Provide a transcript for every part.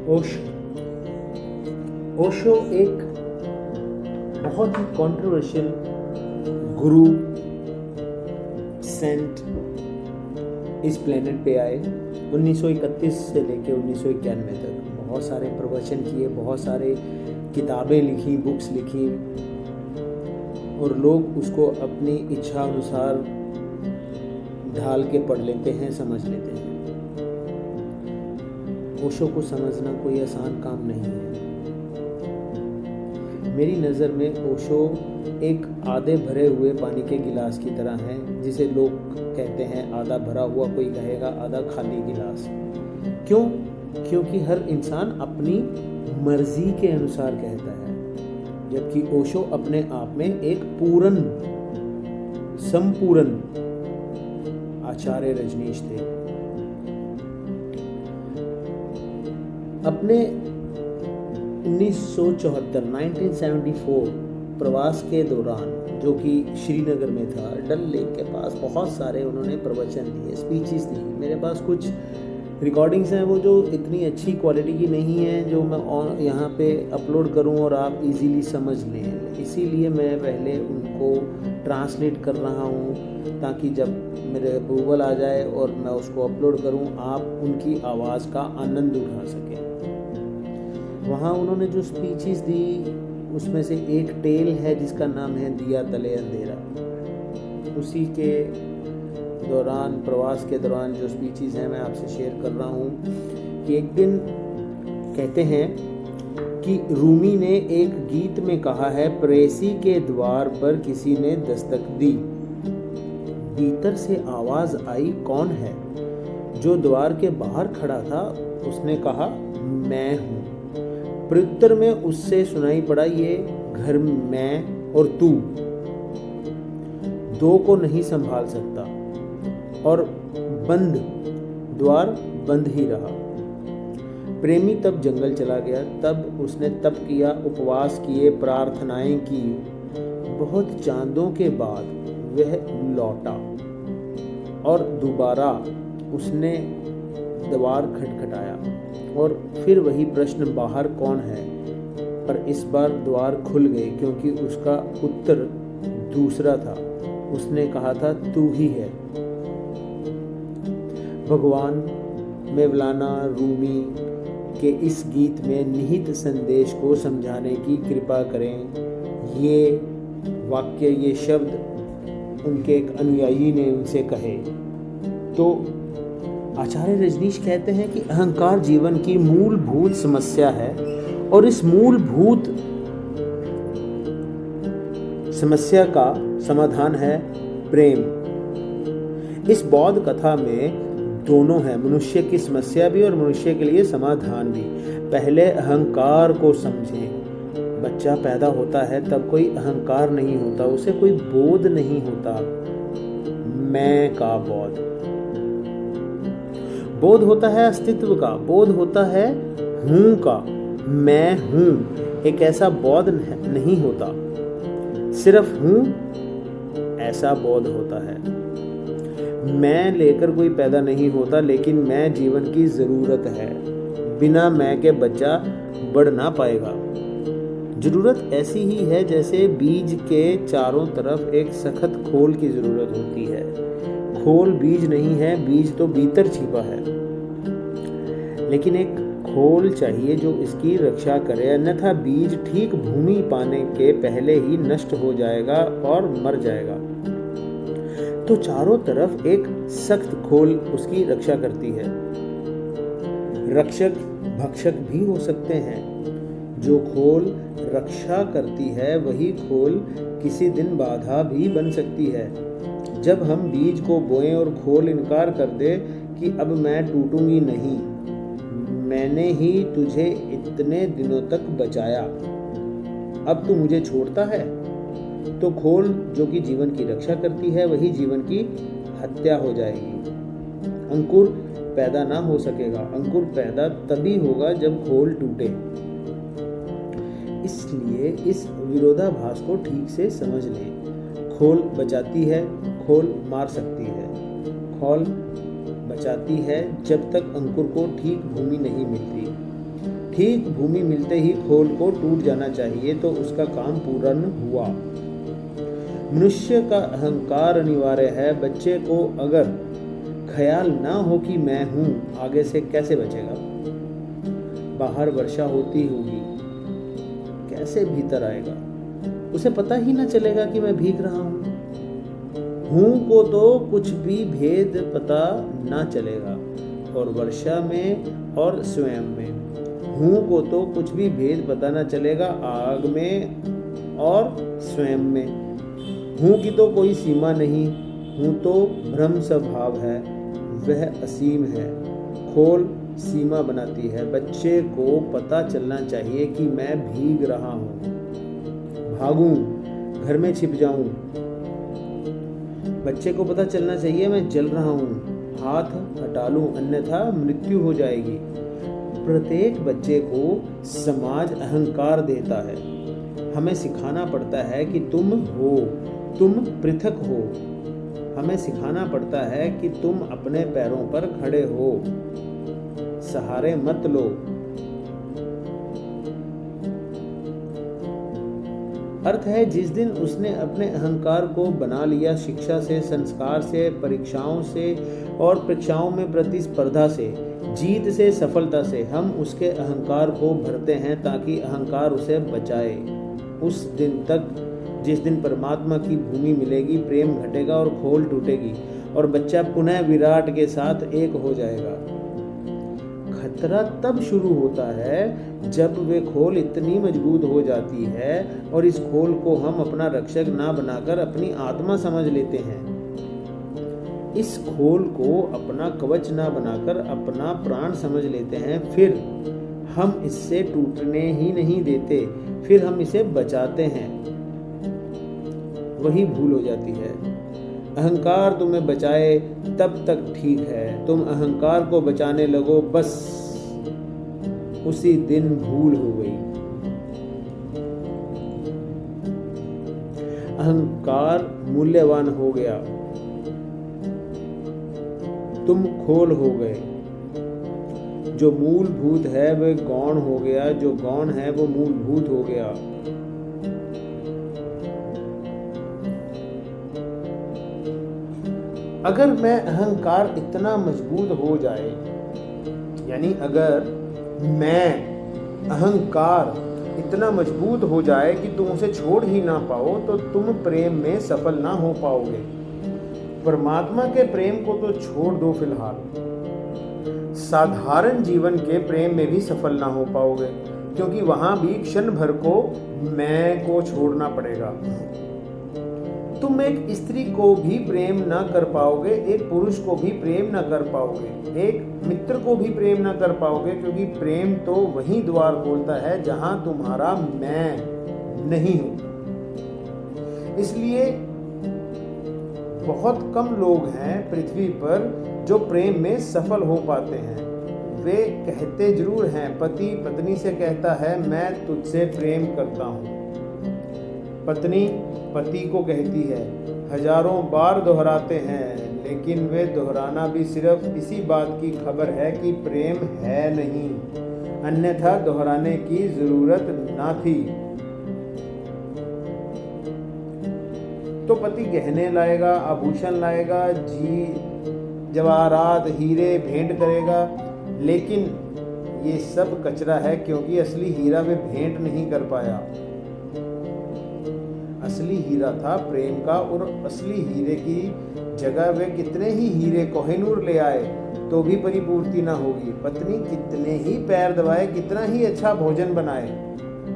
ओशो ओशो एक बहुत ही कंट्रोवर्शियल गुरु सेंट इस प्लेनेट पे आए 1931 से लेके 1991 तक। बहुत सारे प्रवचन किए, बहुत सारे किताबें लिखी, बुक्स लिखी और लोग उसको अपनी इच्छा अनुसार ढाल के पढ़ लेते हैं, समझ लेते हैं। ओशो को समझना कोई आसान काम नहीं है। मेरी नज़र में ओशो एक आधे भरे हुए पानी के गिलास की तरह है, जिसे लोग कहते हैं आधा भरा हुआ, कोई कहेगा आधा खाली गिलास। क्यों? क्योंकि हर इंसान अपनी मर्जी के अनुसार कहता है, जबकि ओशो अपने आप में एक संपूर्ण आचार्य रजनीश थे। अपने 1974 प्रवास के दौरान, जो कि श्रीनगर में था, डल लेक के पास, बहुत सारे उन्होंने प्रवचन दिए, स्पीचेस दी। मेरे पास कुछ रिकॉर्डिंग्स हैं वो जो इतनी अच्छी क्वालिटी की नहीं है जो मैं यहाँ पे अपलोड करूँ और आप इजीली समझ लें, इसीलिए मैं पहले उनको ट्रांसलेट कर रहा हूँ, ताकि जब मेरे अप्रूवल आ जाए और मैं उसको अपलोड करूँ, आप उनकी आवाज़ का आनंद उठा सकें। वहाँ उन्होंने जो स्पीचेस दी, उसमें से एक टेल है जिसका नाम है दिया तले अंधेरा। उसी के दौरान, प्रवास के दौरान जो स्पीचेस हैं मैं आपसे शेयर कर रहा हूँ कि एक दिन कहते हैं कि रूमी ने एक गीत में कहा है, प्रेसी के द्वार पर किसी ने दस्तक दी, भीतर से आवाज आई कौन है? जो द्वार के बाहर खड़ा था उसने कहा मैं हूँ। प्रत्युत्तर में उससे सुनाई पड़ा, ये घर मैं और तू दो को नहीं संभाल सकता, और द्वार बंद ही रहा। प्रेमी तब जंगल चला गया, तब उसने तप किया, उपवास किए, प्रार्थनाएं की। बहुत चांदों के बाद वह लौटा और दोबारा उसने द्वार खटखटाया और फिर वही प्रश्न, बाहर कौन है? पर इस बार द्वार खुल गए, क्योंकि उसका उत्तर दूसरा था। उसने कहा था तू ही है। भगवान मेवलाना रूमी के इस गीत में निहित संदेश को समझाने की कृपा करें। ये वाक्य, ये शब्द उनके एक अनुयायी ने उनसे कहे। तो आचार्य रजनीश कहते हैं कि अहंकार जीवन की मूलभूत समस्या है, और इस मूलभूत समस्या का समाधान है प्रेम। इस बौद्ध कथा में दोनों है, मनुष्य की समस्या भी और मनुष्य के लिए समाधान भी। पहले अहंकार को समझें। बच्चा पैदा होता है तब कोई अहंकार नहीं होता, उसे कोई बोध नहीं होता। मैं का बोध होता है, अस्तित्व का बोध होता है, हूं का, मैं हूं, एक ऐसा बोध नहीं होता। सिर्फ हूं ऐसा बोध होता है। मैं लेकर कोई पैदा नहीं होता, लेकिन मैं जीवन की जरूरत है। बिना मैं के बच्चा बढ़ ना पाएगा। जरूरत ऐसी ही है जैसे बीज के चारों तरफ एक सख्त खोल की जरूरत होती है। खोल बीज नहीं है, बीज तो भीतर छिपा है, लेकिन एक खोल चाहिए जो इसकी रक्षा करे, अन्यथा बीज ठीक भूमि पाने के पहले ही नष्ट हो जाएगा और मर जाएगा। तो चारों तरफ एक सख्त खोल उसकी रक्षा करती है। रक्षक भक्षक भी हो सकते हैं। जो खोल रक्षा करती है वही खोल किसी दिन बाधा भी बन सकती है। जब हम बीज को बोएं और खोल इनकार कर दे कि अब मैं टूटूंगी नहीं, मैंने ही तुझे इतने दिनों तक बचाया, अब तू मुझे छोड़ता है, तो खोल जो कि जीवन की रक्षा करती है वही जीवन की हत्या हो जाएगी। अंकुर पैदा ना हो सकेगा। अंकुर पैदा तभी होगा जब खोल टूटे। इसलिए इस विरोधाभास को ठीक से समझ लें। खोल बचाती है, खोल मार सकती है। खोल बचाती है जब तक अंकुर को ठीक भूमि नहीं मिलती। ठीक भूमि मिलते ही खोल को टूट जाना चाहिए तो उसका काम पूर्ण हुआ। मनुष्य का अहंकार अनिवार्य है। बच्चे को अगर ख्याल ना हो कि मैं हूं, आगे से कैसे बचेगा? बाहर वर्षा होती होगी, कैसे भीतर आएगा? उसे पता ही ना चलेगा कि मैं भीग रहा हूं को तो कुछ भी भेद पता ना चलेगा, और वर्षा में और स्वयं में। हूं को तो कुछ भी भेद पता ना चलेगा, आग में और स्वयं में। हूं की तो कोई सीमा नहीं, हूं तो ब्रह्म स्वभाव है, वह असीम है। खोल सीमा बनाती है। बच्चे को पता चलना चाहिए कि मैं भीग रहा हूं, भागूं, घर में छिप जाऊं। बच्चे को पता चलना चाहिए मैं जल रहा हूं, हाथ हटा लूं, अन्यथा मृत्यु हो जाएगी। प्रत्येक बच्चे को समाज अहंकार देता है। हमें सिखाना पड़ता है कि तुम हो, तुम पृथक हो। हमें सिखाना पड़ता है कि तुम अपने पैरों पर खड़े हो, सहारे मत लो। अर्थ है जिस दिन उसने अपने अहंकार को बना लिया, शिक्षा से, संस्कार से, परीक्षाओं से और परीक्षाओं में प्रतिस्पर्धा से, जीत से, सफलता से, हम उसके अहंकार को भरते हैं ताकि अहंकार उसे बचाए। उस दिन तक जिस दिन परमात्मा की भूमि मिलेगी, प्रेम घटेगा और खोल टूटेगी और बच्चा पुनः विराट के साथ एक हो जाएगा। खतरा तब शुरू होता है जब वे खोल इतनी मजबूत हो जाती है और इस खोल को हम अपना रक्षक ना बनाकर अपनी आत्मा समझ लेते हैं। इस खोल को अपना कवच ना बनाकर अपना प्राण समझ लेते हैं। फिर हम इससे टूटने ही नहीं देते, फिर हम इसे बचाते हैं। वही भूल हो जाती है। अहंकार तुम्हें बचाए तब तक ठीक है, तुम अहंकार को बचाने लगो, बस उसी दिन भूल हो गई। अहंकार मूल्यवान हो गया, तुम खोल हो गए। जो मूलभूत है वह गौण हो गया, जो गौण है वो मूलभूत हो गया। अगर मैं अहंकार इतना मजबूत हो जाए, यानी अगर मैं अहंकार इतना मजबूत हो जाए कि तुम उसे छोड़ ही ना पाओ, तो तुम प्रेम में सफल ना हो पाओगे। परमात्मा के प्रेम को तो छोड़ दो फिलहाल, साधारण जीवन के प्रेम में भी सफल ना हो पाओगे, क्योंकि वहां भी क्षण भर को मैं को छोड़ना पड़ेगा। तुम एक स्त्री को भी प्रेम ना कर पाओगे, एक पुरुष को भी प्रेम ना कर पाओगे, एक मित्र को भी प्रेम ना कर पाओगे, क्योंकि प्रेम तो वही द्वार खोलता है जहां तुम्हारा मैं नहीं हूं। इसलिए बहुत कम लोग हैं पृथ्वी पर जो प्रेम में सफल हो पाते हैं। वे कहते जरूर हैं, पति पत्नी से कहता है मैं तुझसे प्रेम करता हूं, पत्नी पति को कहती है, हजारों बार दोहराते हैं, लेकिन वे दोहराना भी सिर्फ इसी बात की खबर है कि प्रेम है नहीं, अन्यथा दोहराने की जरूरत ना थी। तो पति गहने लाएगा, आभूषण लाएगा, जवाहरात हीरे भेंट करेगा, लेकिन ये सब कचरा है, क्योंकि असली हीरा वे भेंट नहीं कर पाया। असली हीरा था प्रेम का, और असली हीरे की जगह वे कितने ही हीरे कोहिनूर ले आए तो भी परिपूर्ति ना होगी। पत्नी कितने ही पैर दबाए, कितना ही अच्छा भोजन बनाए,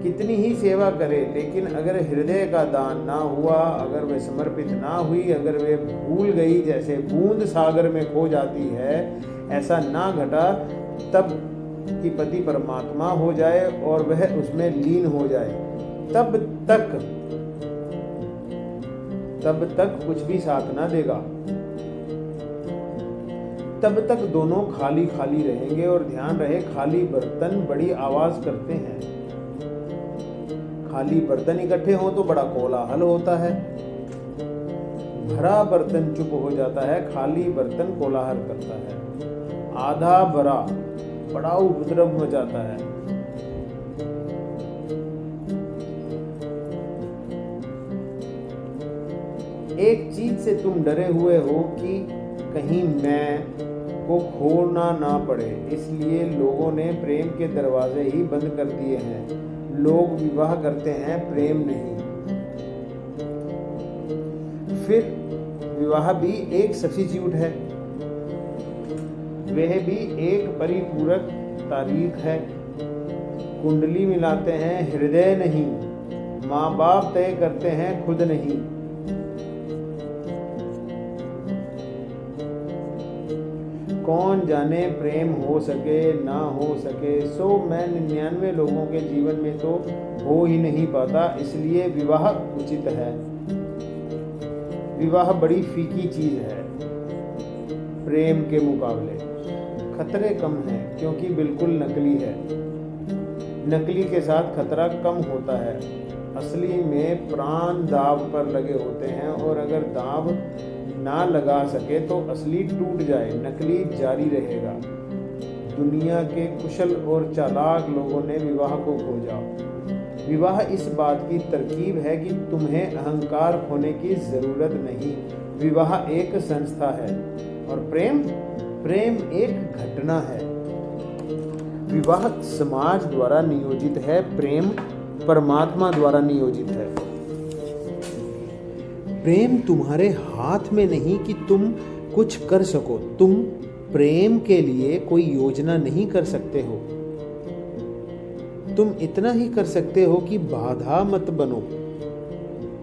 कितनी ही सेवा करे, लेकिन अगर हृदय का दान ना हुआ, अगर वे समर्पित ना हुई, अगर वे भूल गई, जैसे बूंद सागर में खो जाती है, ऐसा ना घटा तब कि पति परमात्मा हो जाए और वह उसमें लीन हो जाए, तब तक कुछ भी साथ ना देगा। तब तक दोनों खाली खाली रहेंगे। और ध्यान रहे, खाली बर्तन बड़ी आवाज करते हैं। खाली बर्तन इकट्ठे हो तो बड़ा कोलाहल होता है, भरा बर्तन चुप हो जाता है, खाली बर्तन कोलाहल करता है। आधा भरा बड़ा उपद्रव मचाता है। एक चीज से तुम डरे हुए हो कि कहीं मैं को खोना ना पड़े, इसलिए लोगों ने प्रेम के दरवाजे ही बंद कर दिए हैं। लोग विवाह करते हैं, प्रेम नहीं। फिर विवाह भी एक सब्स्टिट्यूट है, वह भी एक परिपूरक तारीख है। कुंडली मिलाते हैं, हृदय नहीं। माँ बाप तय करते हैं, खुद नहीं। कौन जाने प्रेम हो सके ना हो सके, सो मैं 99 लोगों के जीवन में तो हो ही नहीं पाता, इसलिए विवाह उचित है। विवाह बड़ी फीकी चीज है प्रेम के मुकाबले। खतरे कम हैं क्योंकि बिल्कुल नकली है। नकली के साथ खतरा कम होता है। असली में प्राण दांव पर लगे होते हैं, और अगर दांव ना लगा सके तो असली टूट जाए, नकली जारी रहेगा। दुनिया के कुशल और चालाक लोगों ने विवाह को खोजा। विवाह इस बात की तरकीब है कि तुम्हें अहंकार खोने की जरूरत नहीं। विवाह एक संस्था है, और प्रेम एक घटना है। विवाह समाज द्वारा नियोजित है, प्रेम परमात्मा द्वारा नियोजित है। प्रेम तुम्हारे हाथ में नहीं कि तुम कुछ कर सको। तुम प्रेम के लिए कोई योजना नहीं कर सकते हो। तुम इतना ही कर सकते हो कि बाधा मत बनो।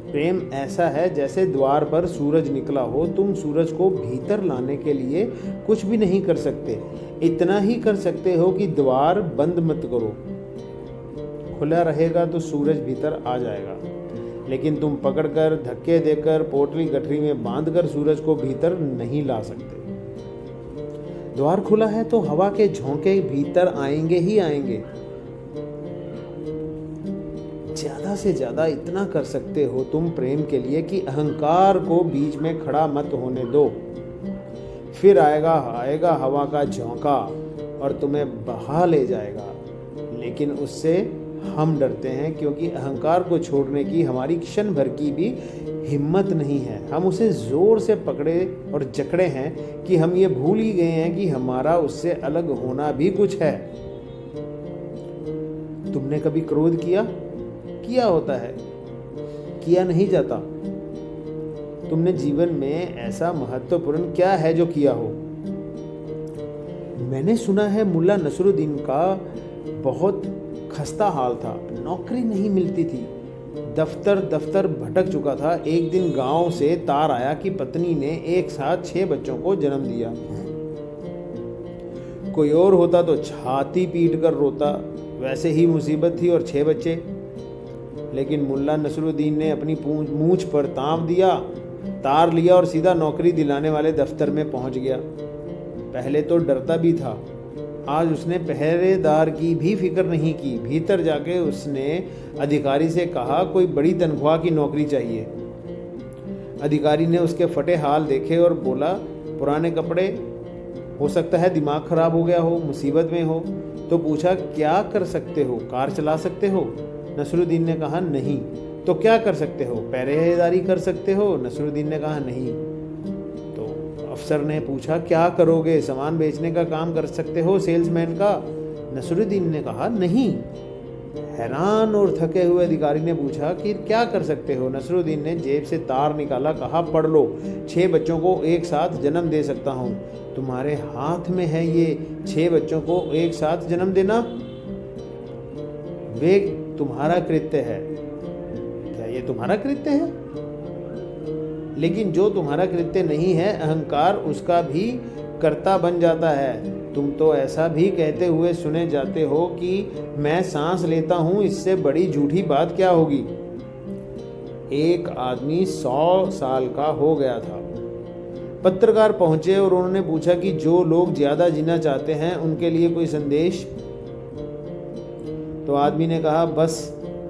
प्रेम ऐसा है जैसे द्वार पर सूरज निकला हो। तुम सूरज को भीतर लाने के लिए कुछ भी नहीं कर सकते। इतना ही कर सकते हो कि द्वार बंद मत करो। खुला रहेगा तो सूरज भीतर आ जाएगा, लेकिन तुम पकड़कर, धक्के देकर, पोटली गठरी में बांधकर सूरज को भीतर नहीं ला सकते। द्वार खुला है तो हवा के झोंके भीतर आएंगे ही आएंगे। ज्यादा से ज्यादा इतना कर सकते हो तुम प्रेम के लिए कि अहंकार को बीच में खड़ा मत होने दो। फिर आएगा हवा का झोंका और तुम्हें बहा ले जाएगा। लेकिन उससे हम डरते हैं क्योंकि अहंकार को छोड़ने की हमारी क्षण भर की भी हिम्मत नहीं है। हम उसे जोर से पकड़े और जकड़े हैं कि हम ये भूल ही गए हैं कि हमारा उससे अलग होना भी कुछ है। तुमने कभी क्रोध किया होता है, किया नहीं जाता। तुमने जीवन में ऐसा महत्वपूर्ण क्या है जो किया हो? मैंने सुना है मुल्ला नसरुद्दीन का बहुत खस्ता हाल था, नौकरी नहीं मिलती थी, दफ्तर भटक चुका था। एक दिन गांव से तार आया कि पत्नी ने एक साथ 6 बच्चों को जन्म दिया। कोई और होता तो छाती पीट कर रोता, वैसे ही मुसीबत थी और 6 बच्चे। लेकिन मुल्ला नसरुद्दीन ने अपनी मूंछ पर ताव दिया, तार लिया और सीधा नौकरी दिलाने वाले दफ्तर में पहुंच गया। पहले तो डरता भी था, आज उसने पहरेदार की भी फिक्र नहीं की। भीतर जाके उसने अधिकारी से कहा कोई बड़ी तनख्वाह की नौकरी चाहिए। अधिकारी ने उसके फटे हाल देखे और बोला पुराने कपड़े, हो सकता है दिमाग खराब हो गया हो, मुसीबत में हो। तो पूछा क्या कर सकते हो, कार चला सकते हो? नसरुद्दीन ने कहा नहीं। तो क्या कर सकते हो, पहरेदारी कर सकते हो? नसरुद्दीन ने कहा नहीं। तो अफसर ने पूछा क्या करोगे, सामान बेचने का काम कर सकते हो, सेल्समैन का? नसरुद्दीन ने कहा नहीं। हैरान और थके हुए अधिकारी ने पूछा कि क्या कर सकते हो? नसरुद्दीन ने जेब से तार निकाला, कहा पढ़ लो, 6 बच्चों को एक साथ जन्म दे सकता हूँ। तुम्हारे हाथ में है ये 6 बच्चों को एक साथ जन्म देना, वे तुम्हारा कृत्य है। क्या ये तुम्हारा कृत्य है? लेकिन जो तुम्हारा कृत्य नहीं है, अहंकार उसका भी कर्ता बन जाता है। तुम तो ऐसा भी कहते हुए सुने जाते हो कि मैं सांस लेता हूं, इससे बड़ी झूठी बात क्या होगी। एक आदमी 100 साल का हो गया था। पत्रकार पहुंचे और उन्होंने पूछा कि जो लोग ज्यादा जीना चाहते हैं उनके लिए कोई संदेश। तो आदमी ने कहा बस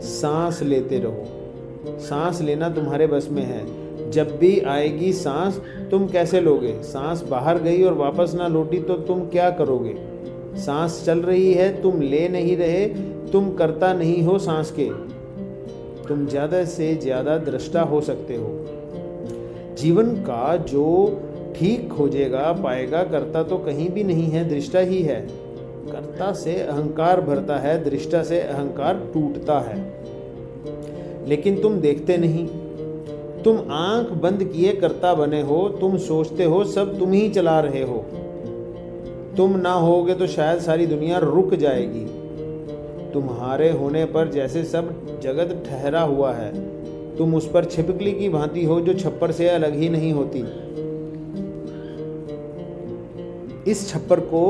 सांस लेते रहो। सांस लेना तुम्हारे बस में है। जब भी आएगी सांस, तुम कैसे लोगे? सांस बाहर गई और वापस ना लौटी तो तुम क्या करोगे? सांस चल रही है, तुम ले नहीं रहे, तुम करता नहीं हो सांस के। तुम ज्यादा से ज्यादा दृष्टा हो सकते हो। जीवन का जो ठीक खोजेगा पाएगा, कर्ता तो कहीं भी नहीं है, दृष्टा ही है। कर्ता से अहंकार भरता है, दृष्टा से अहंकार टूटता है। लेकिन तुम देखते नहीं, तुम आंख बंद किए कर्ता बने हो। तुम सोचते हो सब तुम ही चला रहे हो। तुम ना होगे तो शायद सारी दुनिया रुक जाएगी। तुम्हारे होने पर जैसे सब जगत ठहरा हुआ है। तुम उस पर छिपकली की भांति हो जो छप्पर से अलग ही नहीं होती। इस छप्पर को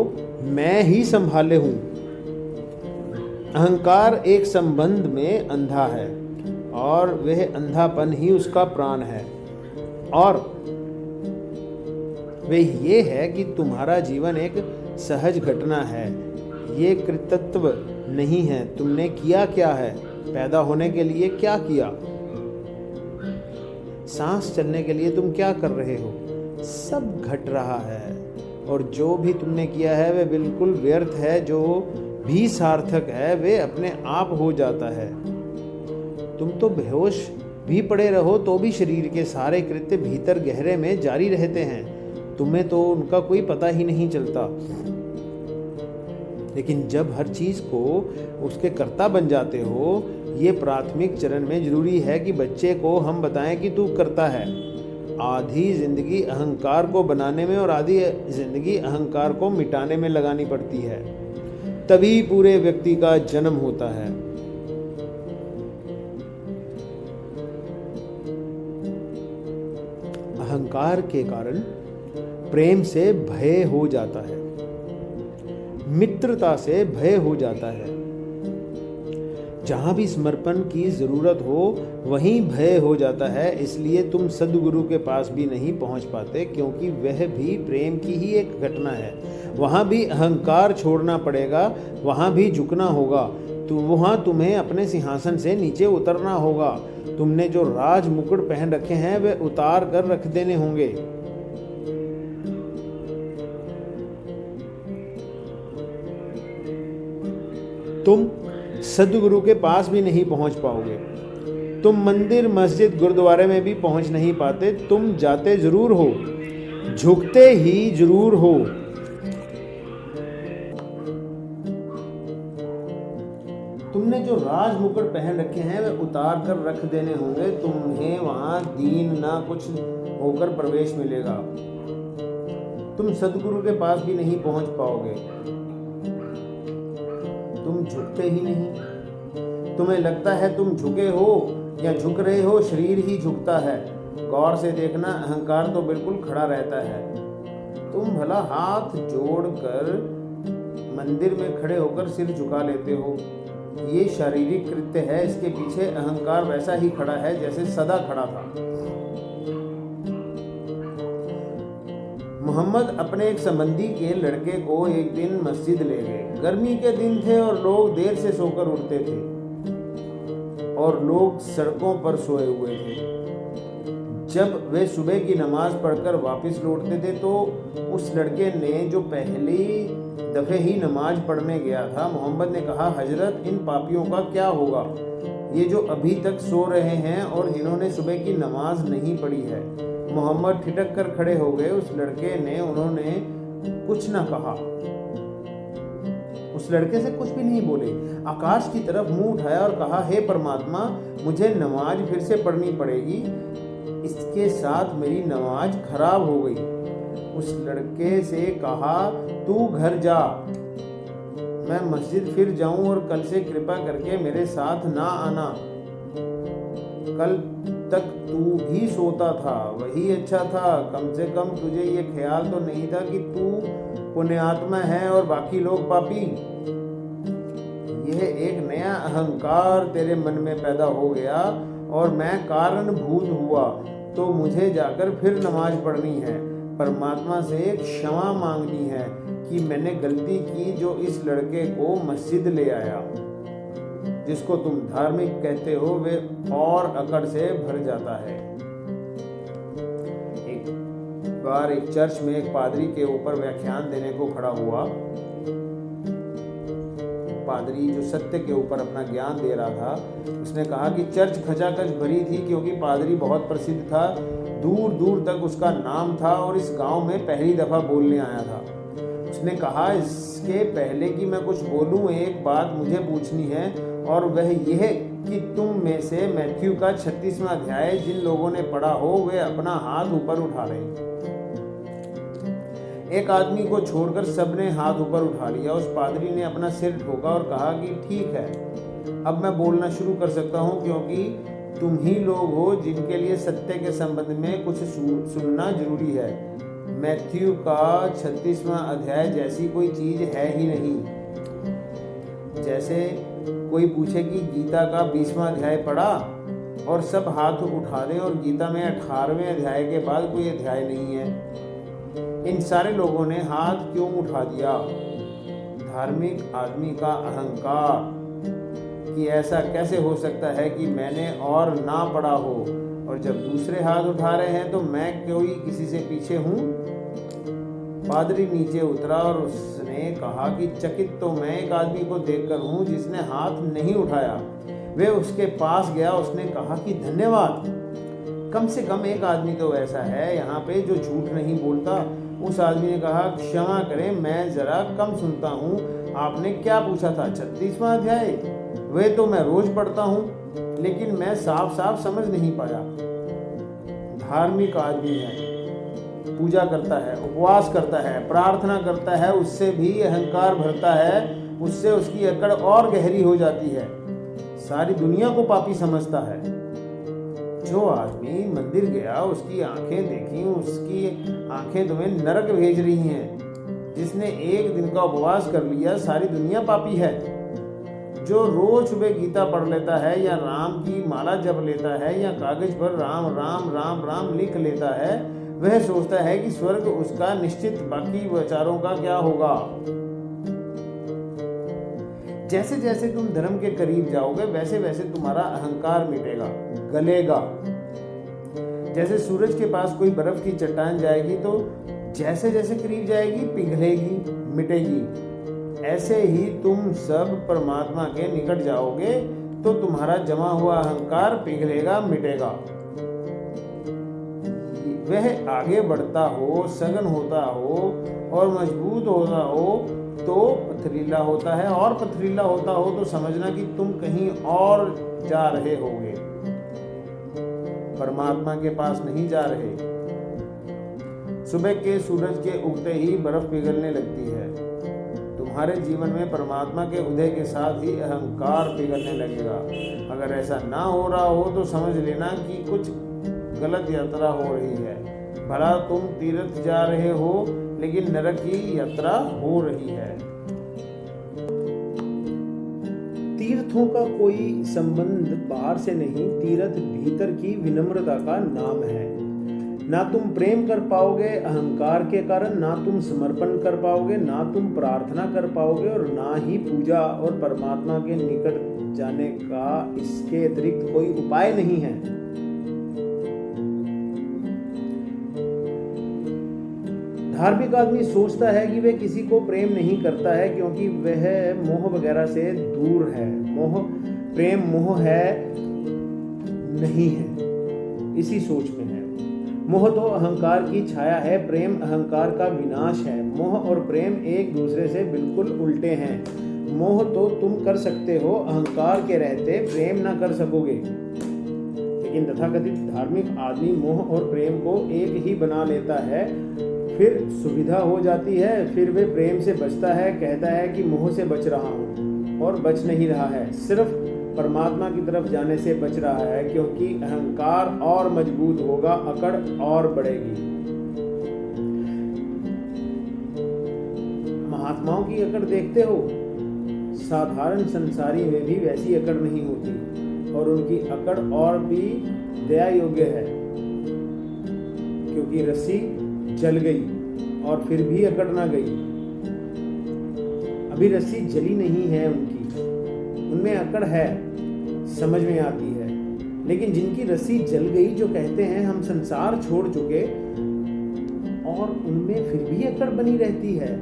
मैं ही संभाले हूं। अहंकार एक संबंध में अंधा है और वह अंधापन ही उसका प्राण है। और वह ये है कि तुम्हारा जीवन एक सहज घटना है, ये कृतत्व नहीं है। तुमने किया क्या है, पैदा होने के लिए क्या किया, सांस चलने के लिए तुम क्या कर रहे हो, सब घट रहा है। और जो भी तुमने किया है वह बिल्कुल व्यर्थ है, जो भी सार्थक है वे अपने आप हो जाता है। तुम तो बेहोश भी पड़े रहो तो भी शरीर के सारे कृत्य भीतर गहरे में जारी रहते हैं। तुम्हें तो उनका कोई पता ही नहीं चलता। लेकिन जब हर चीज को उसके कर्ता बन जाते हो, ये प्राथमिक चरण में जरूरी है कि बच्चे को हम बताएं कि तू करता है। आधी जिंदगी अहंकार को बनाने में और आधी जिंदगी अहंकार को मिटाने में लगानी पड़ती है, तभी पूरे व्यक्ति का जन्म होता है। अहंकार के कारण प्रेम से भय हो जाता है, मित्रता से भय हो जाता है। जहां भी समर्पण की जरूरत हो वहीं भय हो जाता है। इसलिए तुम सद्गुरु के पास भी नहीं पहुंच पाते, क्योंकि वह भी प्रेम की ही एक घटना है। वहां भी अहंकार छोड़ना पड़ेगा, वहां भी झुकना होगा। तो वहां तुम्हें अपने सिंहासन से नीचे उतरना होगा। तुमने जो राज मुकुट पहन रखे हैं वे उतार कर रख देने होंगे। तुम सद्गुरु के पास भी नहीं पहुंच पाओगे। तुम मंदिर, मस्जिद, गुरुद्वारे में भी पहुंच नहीं पाते। तुम जाते जरूर हो, झुकते ही जरूर हो। तुमने जो राज मुकुट पहन रखे हैं वे उतार कर रख देने होंगे। तुम्हें वहां दीन ना कुछ होकर प्रवेश मिलेगा। तुम सद्गुरु के पास भी नहीं पहुंच पाओगे। तुम झुकते ही नहीं। तुम्हें लगता है तुम झुके हो या झुक रहे हो, शरीर ही झुकता है। गौर से देखना, अहंकार तो बिल्कुल खड़ा रहता है। तुम भला हाथ जोड़कर मंदिर में खड़े होकर सिर झुका लेते हो, ये शारीरिक कृत्य है। इसके पीछे अहंकार वैसा ही खड़ा है जैसे सदा खड़ा था। मोहम्मद अपने एक संबंधी के लड़के को एक दिन मस्जिद ले गए। गर्मी के दिन थे और लोग देर से सोकर उठते थे और लोग सड़कों पर सोए हुए थे। जब वे सुबह की नमाज पढ़कर वापस लौटते थे तो उस लड़के ने, जो पहली दफे ही नमाज पढ़ने गया था, मोहम्मद ने कहा, हजरत, इन पापियों का क्या होगा, ये जो अभी तक सो रहे हैं और जिन्होंने सुबह की नमाज नहीं पढ़ी है। मोहम्मद ठिठक कर खड़े हो गए। उस लड़के ने, उन्होंने कुछ न कहा, उस लड़के से कुछ भी नहीं बोले। आकाश की तरफ मुंह उठाया और कहा, हे परमात्मा, मुझे नमाज फिर से पढ़नी पड़ेगी, इसके साथ मेरी नमाज खराब हो गई। उस लड़के से कहा, तू घर जा, मैं मस्जिद फिर जाऊं और कल से कृपा करके मेरे साथ ना आना। कल तक तू भी सोता था, वही अच्छा था। कम से कम तुझे ये ख्याल तो नहीं था कि तू पुण्यात्मा है और बाकी लोग पापी। यह एक नया अहंकार तेरे मन में पैदा हो गया और मैं कारणभूत हुआ, तो मुझे जाकर फिर नमाज पढ़नी है, परमात्मा से क्षमा मांगनी है कि मैंने गलती की जो इस लड़के को मस्जिद ले आया। जिसको तुम धार्मिक कहते हो वे और अकड़ से भर जाता है। एक बार एक चर्च में एक पादरी के ऊपर व्याख्यान देने को खड़ा हुआ। पादरी जो सत्य के ऊपर अपना ज्ञान दे रहा था, उसने कहा कि चर्च खचाखच भरी थी क्योंकि पादरी बहुत प्रसिद्ध था, दूर दूर तक उसका नाम था और इस गांव में पहली दफ़ा बोलने आया था। उसने कहा, इसके पहले कि मैं कुछ बोलूं, एक बात मुझे पूछनी है, और वह यह कि तुम में से मैथ्यू का 36वां अध्याय जिन लोगों ने पढ़ा हो वे अपना हाथ ऊपर उठा लें। एक आदमी को छोड़कर सबने हाथ ऊपर उठा लिया। उस पादरी ने अपना सिर ठोका और कहा कि ठीक है, अब मैं बोलना शुरू कर सकता हूँ, क्योंकि तुम ही लोग हो जिनके लिए सत्य के संबंध में कुछ सुनना जरूरी है। मैथ्यू का 36वां अध्याय जैसी कोई चीज है ही नहीं। जैसे कोई पूछे कि गीता का 20वां अध्याय पढ़ा और सब हाथ उठा दें, और गीता में 18वें अध्याय के बाद कोई अध्याय नहीं है। इन सारे लोगों ने हाथ क्यों उठा दिया? धार्मिक आदमी का अहंकार कि ऐसा कैसे हो सकता है कि मैंने और ना पढ़ा हो, और जब दूसरे हाथ उठा रहे हैं तो मैं कोई किसी से पीछे हूँ। पादरी नीचे उतरा और उसने कहा कि चकित तो मैं एक आदमी को देखकर हूँ जिसने हाथ नहीं उठाया। वे उसके पास गया, उसने कहा कि धन्यवाद, कम से कम एक आदमी तो ऐसा है यहाँ पे जो झूठ नहीं बोलता। उस आदमी ने कहा, क्षमा करें, मैं जरा कम सुनता हूँ, आपने क्या पूछा था? 36वां अध्याय? वे तो मैं रोज पढ़ता हूँ, लेकिन मैं साफ साफ समझ नहीं पाया। धार्मिक आदमी है, पूजा करता है, उपवास करता है, प्रार्थना करता है, उससे भी अहंकार भरता है, उससे उसकी अकड़ और गहरी हो जाती है, सारी दुनिया को पापी समझता है। जो आदमी मंदिर गया, उसकी आंखें देखी, उसकी आंखें तुम्हें नरक भेज रही हैं। जिसने एक दिन का उपवास कर लिया, सारी दुनिया पापी है। जो रोज सुबह गीता पढ़ लेता है, या राम की माला जप लेता है, या कागज पर राम राम राम राम लिख लेता है, वह सोचता है कि स्वर्ग उसका निश्चित, बाकी विचारों का क्या होगा। जैसे जैसे तुम धर्म के करीब जाओगे, वैसे वैसे तुम्हारा अहंकार मिटेगा, गलेगा। जैसे सूरज के पास कोई बर्फ की चट्टान जाएगी तो जैसे जैसे करीब जाएगी पिघलेगी, मिटेगी। ऐसे ही तुम सब परमात्मा के निकट जाओगे तो तुम्हारा जमा हुआ अहंकार पिघलेगा, मिटेगा। वह आगे बढ़ता हो, सघन होता हो और मजबूत होता हो तो पथरीला होता है, और पथरीला होता हो तो समझना कि तुम कहीं और जा रहे होगे, परमात्मा के पास नहीं जा रहे। सुबह के सूरज के उगते ही बर्फ पिघलने लगती है। तुम्हारे जीवन में परमात्मा के उदय के साथ ही अहंकार पिघलने लगेगा। अगर ऐसा ना हो रहा हो तो समझ लेना कि कुछ गलत यात्रा हो रही है। भला तुम तीर्थ जा रहे हो, लेकिन नरक की यात्रा हो रही है। तीर्थों का कोई संबंध बाहर से नहीं, तीर्थ भीतर की विनम्रता का नाम है। ना तुम प्रेम कर पाओगे अहंकार के कारण, ना तुम समर्पण कर पाओगे, ना तुम प्रार्थना कर पाओगे, और ना ही पूजा और परमात्मा के निकट जाने का इसके अतिरिक्त कोई उपाय नहीं है। धार्मिक आदमी सोचता है कि वह किसी को प्रेम नहीं करता है क्योंकि वह मोह वगैरह से दूर है। प्रेम मोह है नहीं है, इसी सोच में है। मोह तो अहंकार की छाया है, प्रेम अहंकार का विनाश है। मोह और प्रेम एक दूसरे से बिल्कुल उल्टे हैं। मोह तो तुम कर सकते हो, अहंकार के रहते प्रेम ना कर सकोगे। लेकिन तथाकथित धार्मिक आदमी मोह और प्रेम को एक ही बना लेता है, फिर सुविधा हो जाती है, फिर वे प्रेम से बचता है, कहता है कि मोह से बच रहा हूँ, और बच नहीं रहा है, सिर्फ परमात्मा की तरफ जाने से बच रहा है, क्योंकि अहंकार और मजबूत होगा, अकड़ और बढ़ेगी। महात्माओं की अकड़ देखते हो, साधारण संसारी में भी वैसी अकड़ नहीं होती, और उनकी अकड़ और भी दया योग्य है, क्योंकि रस्सी जल गई और फिर भी अकड़ ना गई। अभी रस्सी जली नहीं है उनकी, उनमें अकड़ है, समझ में आती है। लेकिन जिनकी रस्सी जल गई, जो कहते हैं हम संसार छोड़ चुके, और उनमें फिर भी अकड़ बनी रहती है,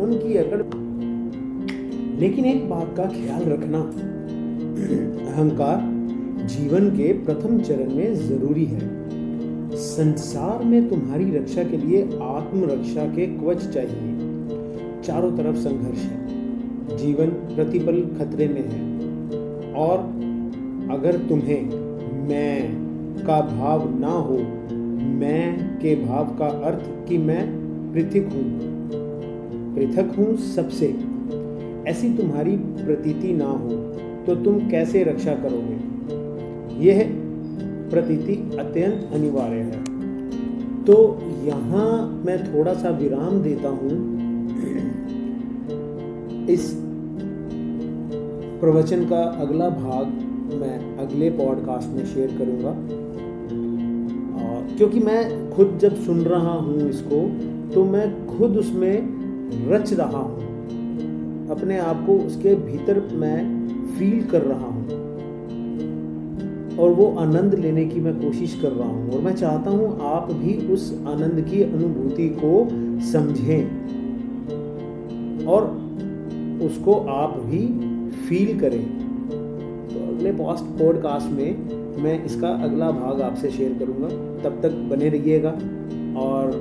उनकी अकड़ लेकिन एक बात का ख्याल रखना, अहंकार जीवन के प्रथम चरण में जरूरी है। संसार में तुम्हारी रक्षा के लिए आत्मरक्षा के कवच चाहिए। चारों तरफ संघर्ष है, जीवन प्रतिपल खतरे में है, और अगर तुम्हें मैं का भाव ना हो, मैं के भाव का अर्थ कि मैं पृथक हूं सबसे, ऐसी तुम्हारी प्रतीति ना हो तो तुम कैसे रक्षा करोगे? यह प्रतीति अत्यंत अनिवार्य है। तो यहाँ मैं थोड़ा सा विराम देता हूँ। इस प्रवचन का अगला भाग मैं अगले पॉडकास्ट में शेयर करूँगा, क्योंकि मैं खुद जब सुन रहा हूँ इसको तो मैं खुद उसमें रच रहा हूँ, अपने आप को उसके भीतर मैं फील कर रहा हूँ और वो आनंद लेने की मैं कोशिश कर रहा हूँ, और मैं चाहता हूँ आप भी उस आनंद की अनुभूति को समझें और उसको आप भी फील करें। तो अगले पॉडकास्ट में मैं इसका अगला भाग आपसे शेयर करूँगा। तब तक बने रहिएगा और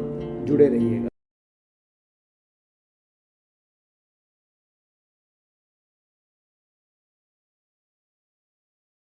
जुड़े रहिएगा।